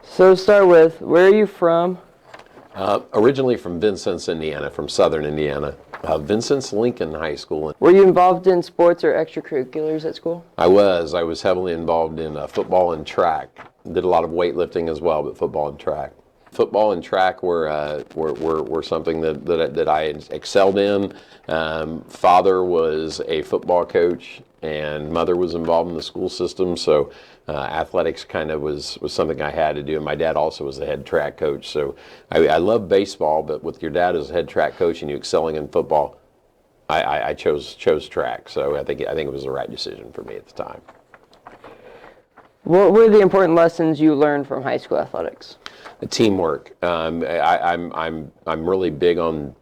So start with, where are you from? Originally from Vincennes, Indiana, from southern Indiana. Vincennes Lincoln High School. Were you involved in sports or extracurriculars at school? I was heavily involved in football and track. Did a lot of weightlifting as well, but football and track. Football and track were something that I excelled in. Father was a football coach, and mother was involved in the school system, so athletics kind of was something I had to do. And my dad also was the head track coach, so I love baseball, but with your dad as head track coach and you excelling in football, I chose track. So I think it was the right decision for me at the time. What were the important lessons you learned from high school athletics? Teamwork. I'm really big on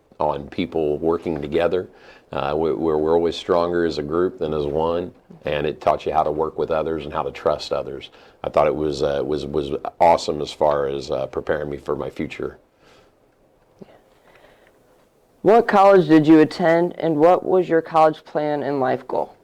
people working together. We're always stronger as a group than as one, and it taught you how to work with others and how to trust others. I thought it was awesome as far as preparing me for my future. What college did you attend, and what was your college plan and life goal?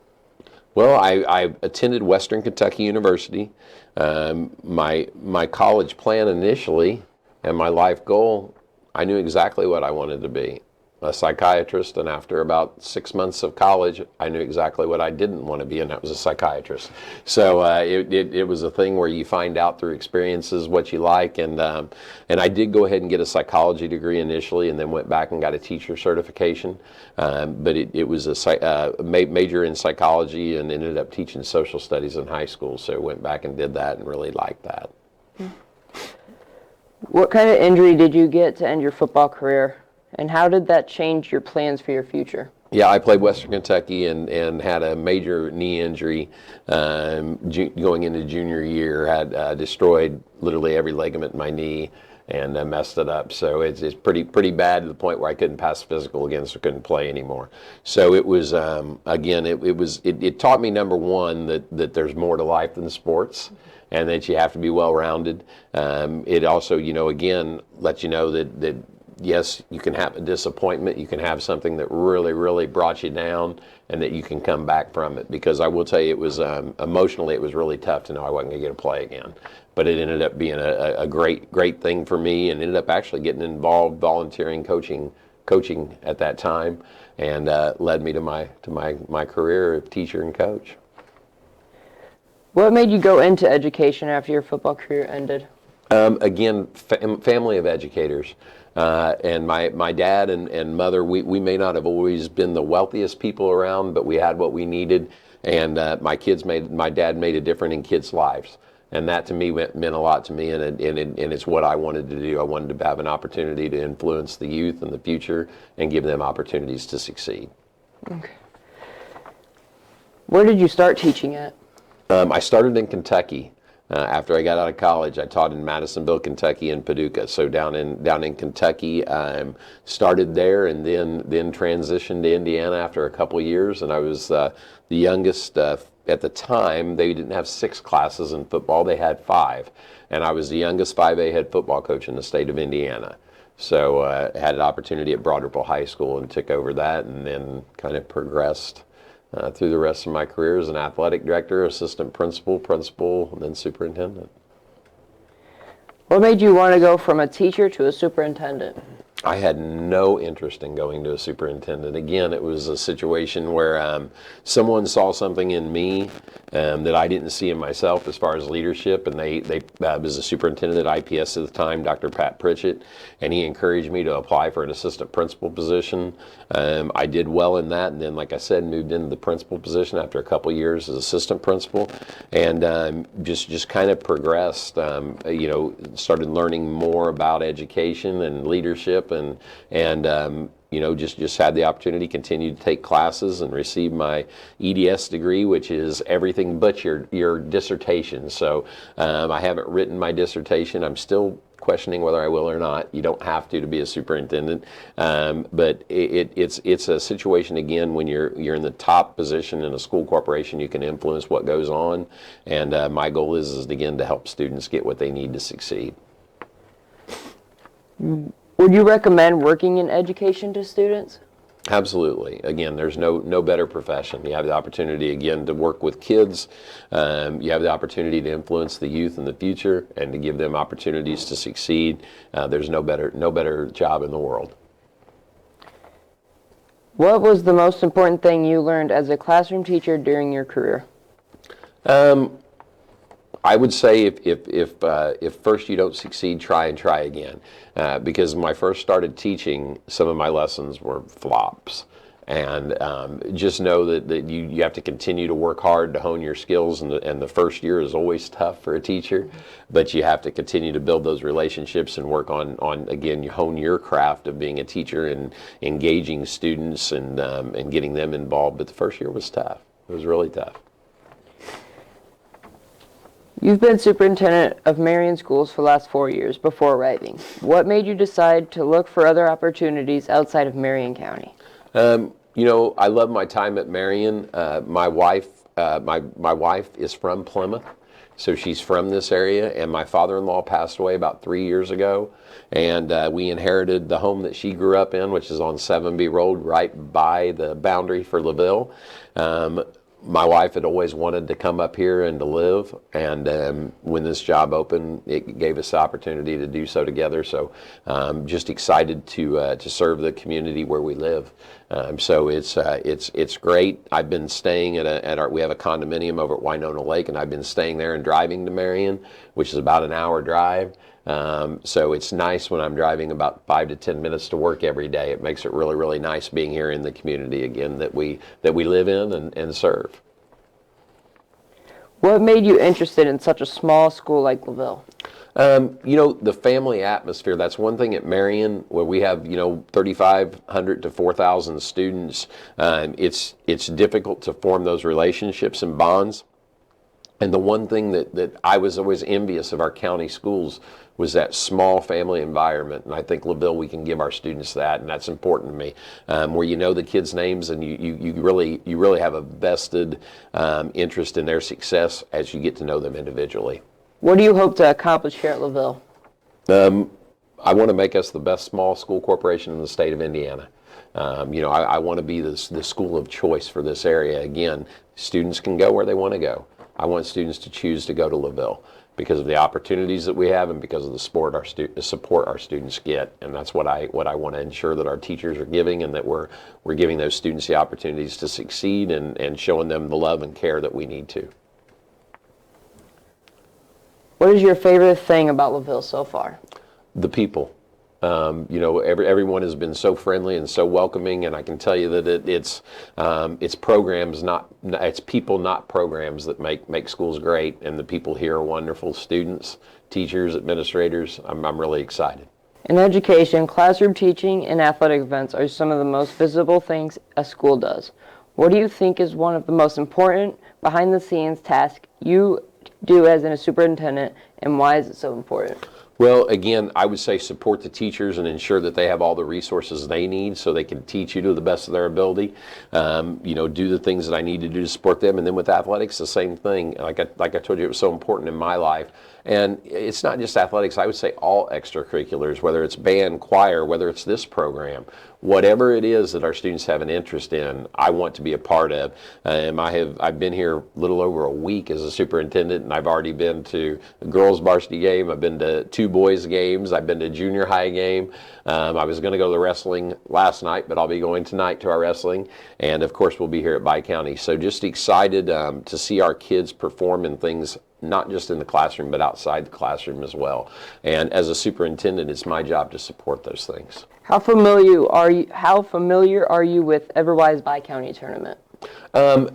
Well, I attended Western Kentucky University. My college plan initially and my life goal, I knew exactly what I wanted to be. A psychiatrist, and after about 6 months of college, I knew exactly what I didn't want to be, and that was a psychiatrist. So it was a thing where you find out through experiences what you like, and I did go ahead and get a psychology degree initially, and then went back and got a teacher certification. But it was a major in psychology, and ended up teaching social studies in high school. So went back and did that, and really liked that. What kind of injury did you get to end your football career? And how did that change your plans for your future? Yeah, I played Western Kentucky and had a major knee injury going into junior year. Had destroyed literally every ligament in my knee and messed it up. So it's pretty bad to the point where I couldn't pass physical again, so couldn't play anymore. So it was again, it taught me, number one, that there's more to life than sports, and that you have to be well-rounded. It also, again, lets you know that yes, you can have a disappointment, you can have something that really, really brought you down, and that you can come back from it. Because I will tell you, it was emotionally, it was really tough to know I wasn't going to get to play again. But it ended up being a great thing for me, and ended up actually getting involved volunteering coaching at that time, and led me to my career of teacher and coach. What made you go into education after your football career ended? Again, family of educators. And my dad and mother, we may not have always been the wealthiest people around, but we had what we needed. And my dad made a difference in kids' lives. And that to me meant a lot to me, and it's what I wanted to do. I wanted to have an opportunity to influence the youth in the future and give them opportunities to succeed. Okay. Where did you start teaching at? I started in Kentucky. After I got out of college, I taught in Madisonville, Kentucky, and Paducah. So down in Kentucky, started there, and then transitioned to Indiana after a couple years. And I was the youngest at the time. They didn't have 6 classes in football; they had 5, and I was the youngest 5A head football coach in the state of Indiana. So had an opportunity at Broderville High School and took over that, and then kind of progressed through the rest of my career as an athletic director, assistant principal, and then superintendent. What made you want to go from a teacher to a superintendent? I had no interest in going to a superintendent. Again, it was a situation where someone saw something in me that I didn't see in myself as far as leadership, and they was a superintendent at IPS at the time, Dr. Pat Pritchett, and he encouraged me to apply for an assistant principal position. I did well in that, and then, like I said, moved into the principal position after a couple years as assistant principal, and just kind of progressed. Started learning more about education and leadership, and just had the opportunity to continue to take classes and receive my EDS degree, which is everything but your dissertation. So I haven't written my dissertation. I'm still questioning whether I will or not. You don't have to be a superintendent, but it's a situation, again, when you're in the top position in a school corporation, you can influence what goes on, and my goal is again to help students get what they need to succeed. Would you recommend working in education to students? Absolutely. Again, there's no better profession. You have the opportunity, again, to work with kids. You have the opportunity to influence the youth in the future and to give them opportunities to succeed. There's no better job in the world. What was the most important thing you learned as a classroom teacher during your career? I would say if first you don't succeed, try and try again. Because when I first started teaching, some of my lessons were flops. And just know that you have to continue to work hard to hone your skills, and the first year is always tough for a teacher, but you have to continue to build those relationships and work on again, you hone your craft of being a teacher and engaging students and getting them involved. But the first year was tough. It was really tough. You've been superintendent of Marion schools for the last 4 years before arriving. What made you decide to look for other opportunities outside of Marion County? I love my time at Marion. My wife is from Plymouth, so she's from this area, and my father-in-law passed away about 3 years ago, and we inherited the home that she grew up in, which is on 7B Road, right by the boundary for LaVille. My wife had always wanted to come up here and to live, and when this job opened, it gave us the opportunity to do so together. So just excited to serve the community where we live. So it's great. I've been staying we have a condominium over at Winona Lake, and I've been staying there and driving to Marion, which is about an hour drive. So it's nice when I'm driving about 5 to 10 minutes to work every day. It makes it really, really nice being here in the community again that we live in and serve. What made you interested in such a small school like LaVille? The family atmosphere, that's one thing at Marion where we have, 3,500 to 4,000 students. It's difficult to form those relationships and bonds. And the one thing that I was always envious of our county schools was that small family environment. And I think LaVille, we can give our students that, and that's important to me. Where you know the kids' names and you really have a vested interest in their success as you get to know them individually. What do you hope to accomplish here at LaVille? I want to make us the best small school corporation in the state of Indiana. I want to be the school of choice for this area. Again, students can go where they want to go. I want students to choose to go to LaVille because of the opportunities that we have and because of the support our students get. And that's what I want to ensure that our teachers are giving, and that we're giving those students the opportunities to succeed and showing them the love and care that we need to. What is your favorite thing about LaVille so far? The people. Everyone has been so friendly and so welcoming, and I can tell you that it's programs, it's people, not programs, that make schools great. And the people here are wonderful. Students, teachers, administrators. I'm really excited. In education, classroom teaching and athletic events are some of the most visible things a school does. What do you think is one of the most important behind-the-scenes tasks you do as a superintendent, and why is it so important? Well, again, I would say support the teachers and ensure that they have all the resources they need so they can teach you to the best of their ability. Do the things that I need to do to support them. And then with athletics, the same thing. Like I told you, it was so important in my life. And it's not just athletics. I would say all extracurriculars, whether it's band, choir, whether it's this program, whatever it is that our students have an interest in, I want to be a part of. I've been here a little over a week as a superintendent, and I've already been to a girls varsity game. I've been to 2 boys games. I've been to a junior high game. I was going to go to the wrestling last night, but I'll be going tonight to our wrestling. And of course, we'll be here at Bi-County. So just excited to see our kids perform in things, not just in the classroom, but outside the classroom as well. And as a superintendent, it's my job to support those things. How familiar are you with Everwise Bi-County tournament?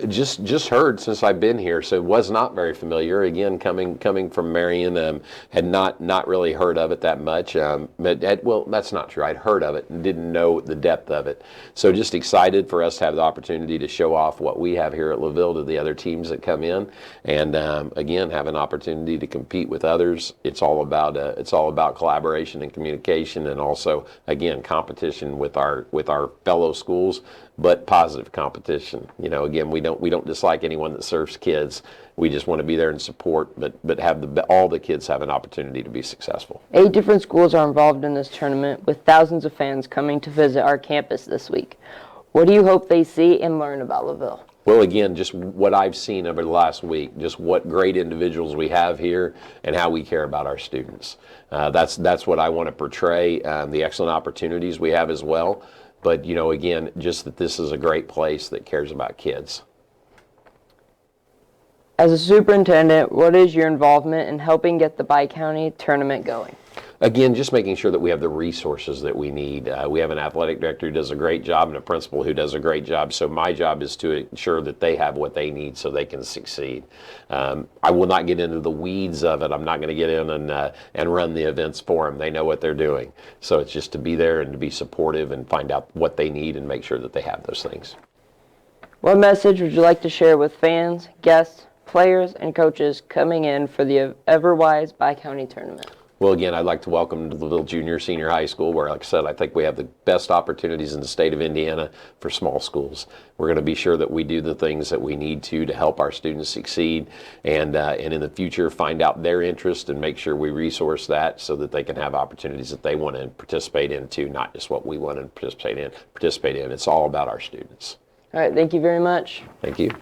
Just heard since I've been here, so was not very familiar. Again, coming from Marion, had not really heard of it that much. Well, that's not true. I'd heard of it and didn't know the depth of it. So just excited for us to have the opportunity to show off what we have here at LaVille to the other teams that come in, and again, have an opportunity to compete with others. It's all about collaboration and communication, and also again competition with our fellow schools, but positive competition. Again, we don't dislike anyone that serves kids. We just want to be there and support, but have all the kids have an opportunity to be successful. 8 different schools are involved in this tournament, with thousands of fans coming to visit our campus this week. What do you hope they see and learn about LaVille? Well, again, just what I've seen over the last week, just what great individuals we have here and how we care about our students. That's what I want to portray, the excellent opportunities we have as well. But, you know, again, just that this is a great place that cares about kids. As a superintendent, what is your involvement in helping get the Bi-County tournament going? Again, just making sure that we have the resources that we need. We have an athletic director who does a great job and a principal who does a great job. So my job is to ensure that they have what they need so they can succeed. I will not get into the weeds of it. I'm not going to get in and run the events for them. They know what they're doing. So it's just to be there and to be supportive and find out what they need and make sure that they have those things. What message would you like to share with fans, guests, players, and coaches coming in for the Everwise Bi-County tournament? Well, again, I'd like to welcome to LaVille Junior Senior High School, where, like I said, I think we have the best opportunities in the state of Indiana for small schools. We're going to be sure that we do the things that we need to help our students succeed, and in the future find out their interest and make sure we resource that so that they can have opportunities that they want to participate in too, not just what we want to participate in. It's all about our students. All right, thank you very much. Thank you.